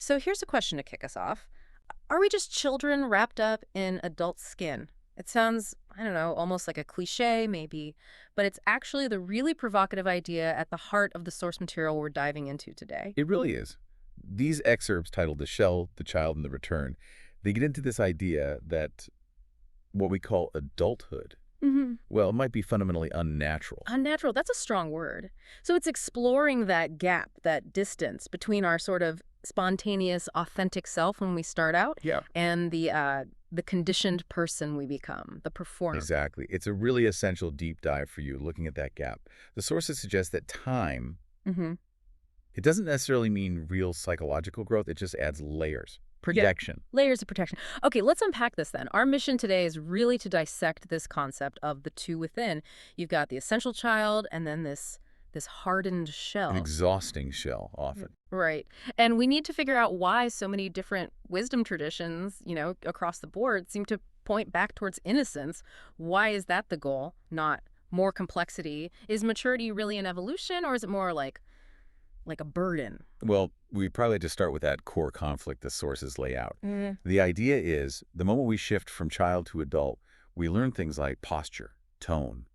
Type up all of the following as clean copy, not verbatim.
So here's a question to kick us off. Are we just children wrapped up in adult skin? It sounds, I don't know, almost like a cliche, maybe, but it's actually the really provocative idea at the heart of the source material we're diving into today. It really is. These excerpts titled The Shell, The Child, and the Return, they get into this idea that what we call adulthood, Hmm. well, it might be fundamentally unnatural. Unnatural, that's a strong word. So it's exploring that gap, that distance between our sort of spontaneous, authentic self when we start out Yeah. and and the conditioned person we become, the performer. Exactly. It's a really essential deep dive for you looking at that gap. The sources suggest that time, Hmm. it doesn't necessarily mean real psychological growth, it just adds layers. Yeah. Projection. Layers of protection. Okay, let's unpack this then. Our mission today is really to dissect this concept of the two within. You've got the essential child and then this hardened An shell. exhausting shell, often. Right. And we need to figure out why so many different wisdom traditions, across the board seem to point back towards innocence. Why is that the goal, not more complexity? Is maturity really an evolution or is it more like a burden? Well, we probably have to start with that core conflict the sources lay out. The idea is the moment we shift from child to adult, we learn things like posture, tone,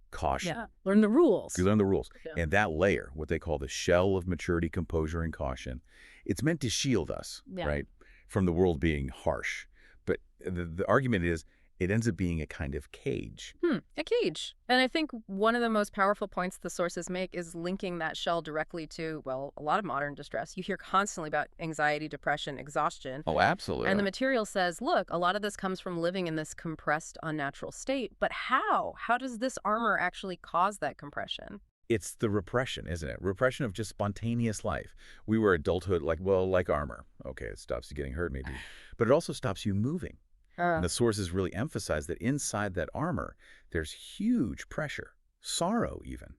caution. Yeah. Learn the rules. You learn the rules. Yeah. And that layer, what they call the shell of maturity, composure, and caution, it's meant to shield us, Yeah. right, from the world being harsh. But the argument is it ends up being a kind of cage. A cage. And I think one of the most powerful points the sources make is linking that shell directly to, well, a lot of modern distress. You hear constantly about anxiety, depression, exhaustion. Oh, absolutely. And the material says, look, a lot of this comes from living in this compressed, unnatural state. But how? How does this armor actually cause that compression? It's the repression, isn't it? Repression of just spontaneous life. We were adulthood like armor. Okay, it stops you getting hurt maybe. But it also stops you moving. And the sources really emphasize that inside that armor, there's huge pressure, sorrow even,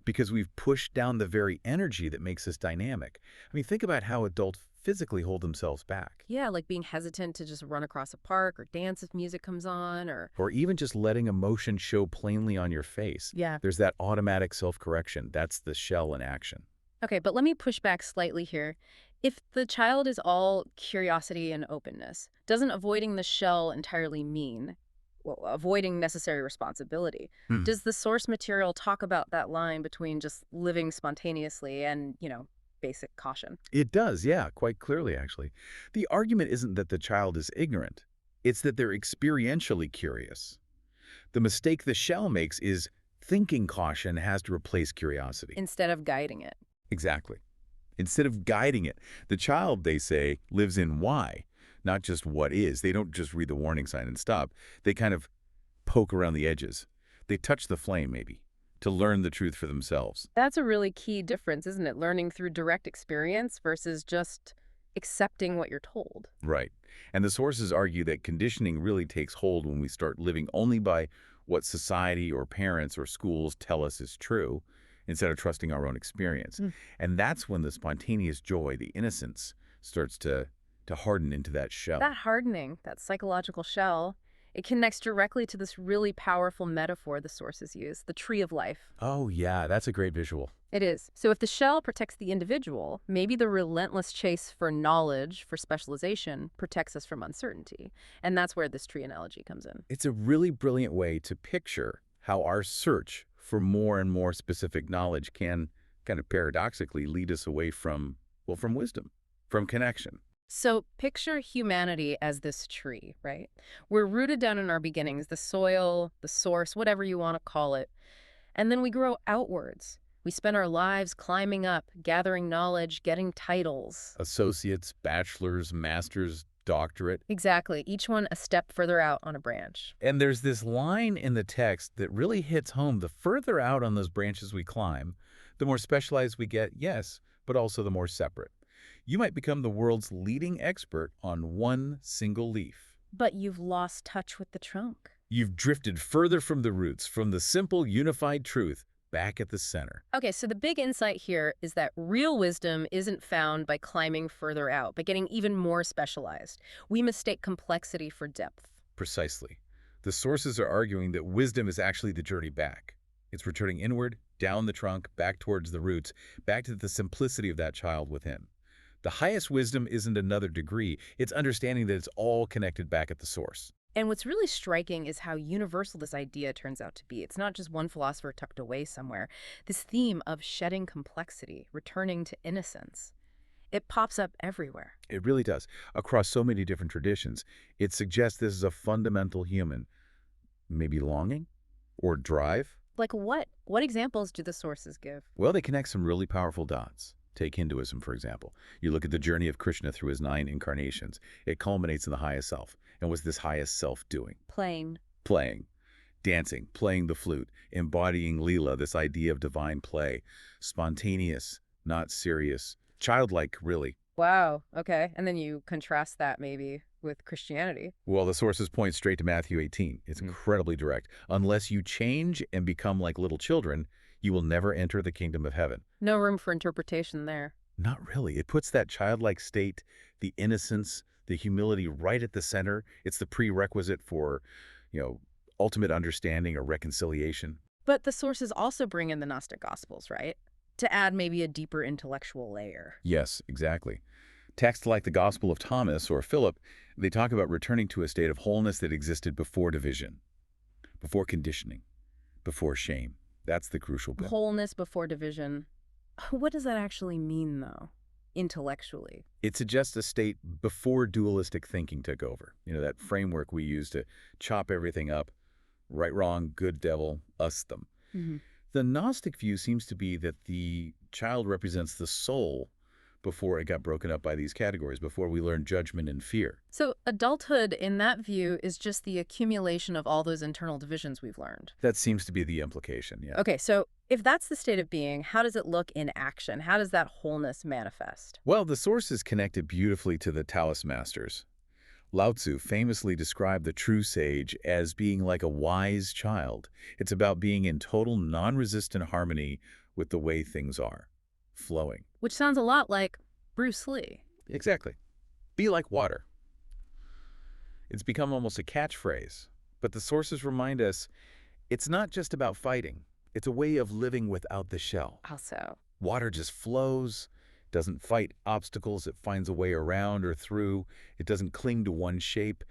because we've pushed down the very energy that makes us dynamic. I mean, think about how adults physically hold themselves back, Yeah, like being hesitant to just run across a park or dance if music comes on or even just letting emotion show plainly on your face. Yeah. There's that automatic self-correction. That's the shell in action. Okay, but let me push back slightly here. If the child is all curiosity and openness, doesn't avoiding the shell entirely mean, well, avoiding necessary responsibility? Does the source material talk about that line between just living spontaneously and, basic caution? It does, yeah, quite clearly, actually. The argument isn't that the child is ignorant. It's that they're experientially curious. The mistake the shell makes is thinking caution has to replace curiosity. Instead of guiding it. Exactly. Instead of guiding it, the child, they say, lives in why, not just what is. They don't just read the warning sign and stop. They kind of poke around the edges. They touch the flame, maybe, to learn the truth for themselves. That's a really key difference, isn't it? Learning through direct experience versus just accepting what you're told. Right. And the sources argue that conditioning really takes hold when we start living only by what society or parents or schools tell us is true, instead of trusting our own experience. And that's when the spontaneous joy, the innocence, starts to harden into that shell. That hardening, that psychological shell, it connects directly to this really powerful metaphor the sources use, the tree of life. Oh, yeah, that's a great visual. It is. So if the shell protects the individual, maybe the relentless chase for knowledge, for specialization, protects us from uncertainty. And that's where this tree analogy comes in. It's a really brilliant way to picture how our search for more and more specific knowledge can kind of paradoxically lead us away from wisdom, from connection. So picture humanity as this tree, right? We're rooted down in our beginnings, the soil, the source, whatever you want to call it. And then we grow outwards. We spend our lives climbing up, gathering knowledge, getting titles. Associates, bachelors, masters, doctorate. Exactly. Each one a step further out on a branch. And there's this line in the text that really hits home. The further out on those branches we climb, the more specialized we get, yes, but also the more separate. You might become the world's leading expert on one single leaf. But you've lost touch with the trunk. You've drifted further from the roots, from the simple, unified truth, back at the center. Okay, so the big insight here is that real wisdom isn't found by climbing further out, by getting even more specialized. We mistake complexity for depth. Precisely. The sources are arguing that wisdom is actually the journey back. It's returning inward, down the trunk, back towards the roots, back to the simplicity of that child within. The highest wisdom isn't another degree. It's understanding that it's all connected back at the source. And what's really striking is how universal this idea turns out to be. It's not just one philosopher tucked away somewhere. This theme of shedding complexity, returning to innocence, it pops up everywhere. It really does. Across so many different traditions, it suggests this is a fundamental human, maybe longing or drive. Like what? What examples do the sources give? Well, they connect some really powerful dots. Take Hinduism, for example. You look at the journey of Krishna through his 9 incarnations. It culminates in the highest self. And what's this highest self doing? Playing. Playing, dancing, playing the flute, embodying Leela, this idea of divine play. Spontaneous, not serious. Childlike, really. Wow. Okay. And then you contrast that maybe with Christianity. Well, the sources point straight to Matthew 18. It's incredibly direct. Unless you change and become like little children, you will never enter the kingdom of heaven. No room for interpretation there. Not really. It puts that childlike state, the innocence, the humility right at the center. It's the prerequisite for, ultimate understanding or reconciliation. But the sources also bring in the Gnostic Gospels, right? To add maybe a deeper intellectual layer. Yes, exactly. Texts like the Gospel of Thomas or Philip, they talk about returning to a state of wholeness that existed before division, before conditioning, before shame. That's the crucial bit. Wholeness before division. What does that actually mean, though, intellectually? It suggests a state before dualistic thinking took over. That framework we use to chop everything up, right, wrong, good, devil, us, them. The Gnostic view seems to be that the child represents the soul before it got broken up by these categories, before we learned judgment and fear. So adulthood, in that view, is just the accumulation of all those internal divisions we've learned. That seems to be the implication, yeah. Okay, so if that's the state of being, how does it look in action? How does that wholeness manifest? Well, the sources connect it beautifully to the Taoist masters. Lao Tzu famously described the true sage as being like a wise child. It's about being in total non-resistant harmony with the way things are, flowing. Which sounds a lot like Bruce Lee. Exactly. Be like water. It's become almost a catchphrase, but the sources remind us it's not just about fighting. It's a way of living without the shell. Also, Water just flows, doesn't fight obstacles, it finds a way around or through. It doesn't cling to one shape,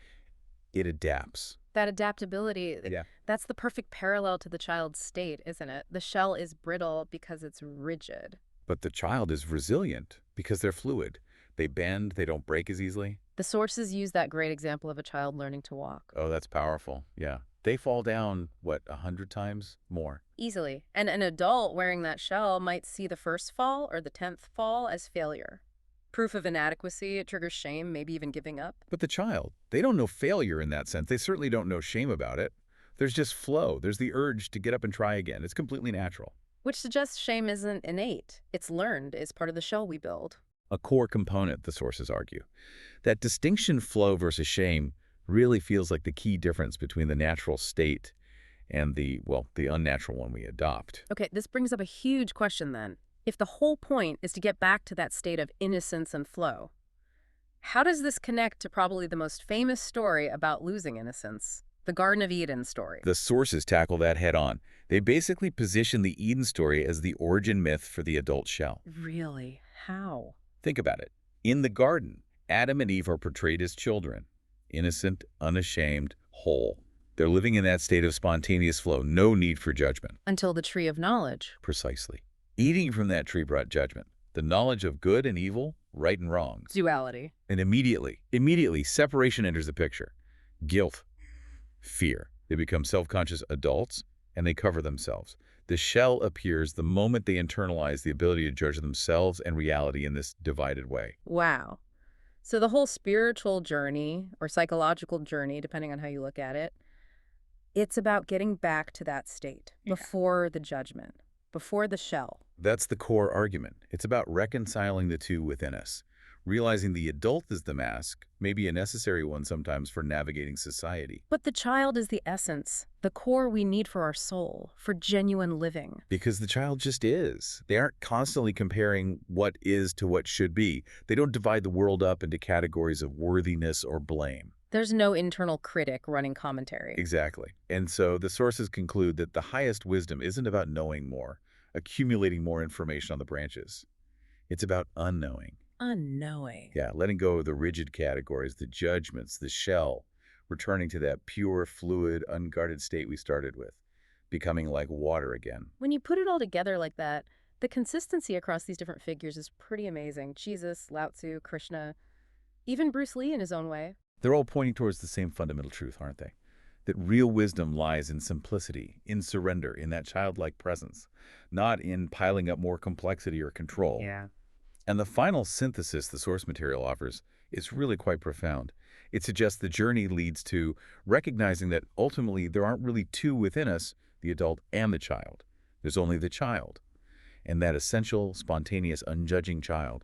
it adapts. that adaptability, Yeah. that's the perfect parallel to the child's state, isn't it? The shell is brittle because it's rigid. But the child is resilient because they're fluid. They bend, they don't break as easily. The sources use that great example of a child learning to walk. Oh, that's powerful. Yeah. They fall down, 100 times more? Easily. And an adult wearing that shell might see the first fall or the 10th fall as failure. Proof of inadequacy, it triggers shame, maybe even giving up. But the child, they don't know failure in that sense. They certainly don't know shame about it. There's just flow. There's the urge to get up and try again. It's completely natural. Which suggests shame isn't innate. It's learned, it's part of the shell we build. A core component, the sources argue. That distinction, flow versus shame, really feels like the key difference between the natural state and the unnatural one we adopt. Okay, this brings up a huge question then. If the whole point is to get back to that state of innocence and flow, how does this connect to probably the most famous story about losing innocence? The Garden of Eden story. The sources tackle that head on. They basically position the Eden story as the origin myth for the adult shell. Really? How? Think about it. In the garden, Adam and Eve are portrayed as children. Innocent, unashamed, whole. They're living in that state of spontaneous flow, no need for judgment. Until the tree of knowledge. Precisely. Eating from that tree brought judgment. The knowledge of good and evil, right and wrong. Duality. And immediately, separation enters the picture. Guilt, fear. They become self-conscious adults, and they cover themselves. The shell appears the moment they internalize the ability to judge themselves and reality in this divided way. Wow. So the whole spiritual journey, or psychological journey, depending on how you look at it, it's about getting back to that state before the judgment, before the shell. That's the core argument. It's about reconciling the two within us. Realizing the adult is the mask, maybe a necessary one sometimes for navigating society. But the child is the essence, the core we need for our soul, for genuine living. Because the child just is. They aren't constantly comparing what is to what should be. They don't divide the world up into categories of worthiness or blame. There's no internal critic running commentary. Exactly. And so the sources conclude that the highest wisdom isn't about knowing more, accumulating more information on the branches. It's about unknowing, Unknowing. Yeah, letting go of the rigid categories, the judgments, the shell, returning to that pure, fluid, unguarded state we started with, becoming like water again. When you put it all together like that, the consistency across these different figures is pretty amazing. Jesus, Lao Tzu, Krishna, even Bruce Lee in his own way. They're all pointing towards the same fundamental truth, aren't they? That real wisdom lies in simplicity, in surrender, in that childlike presence, not in piling up more complexity or control. Yeah. And the final synthesis the source material offers is really quite profound. It suggests the journey leads to recognizing that ultimately there aren't really two within us, the adult and the child. There's only the child. And that essential, spontaneous, unjudging child,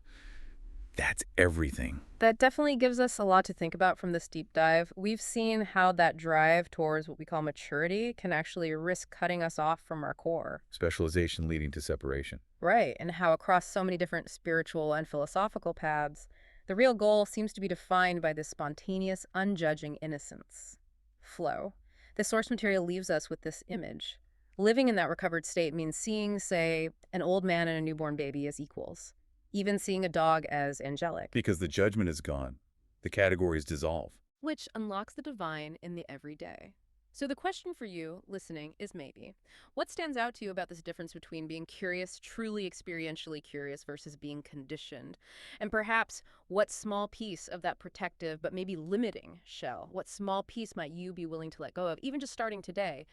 that's everything. That definitely gives us a lot to think about from this deep dive. We've seen how that drive towards what we call maturity can actually risk cutting us off from our core. Specialization leading to separation. Right, and how across so many different spiritual and philosophical paths, the real goal seems to be defined by this spontaneous, unjudging innocence. Flow. The source material leaves us with this image. Living in that recovered state means seeing, say, an old man and a newborn baby as equals, even seeing a dog as angelic. Because the judgment is gone. The categories dissolve. Which unlocks the divine in the everyday. So the question for you, listening, is maybe, what stands out to you about this difference between being curious, truly experientially curious, versus being conditioned? And perhaps, what small piece of that protective but maybe limiting shell, what small piece might you be willing to let go of, even just starting today,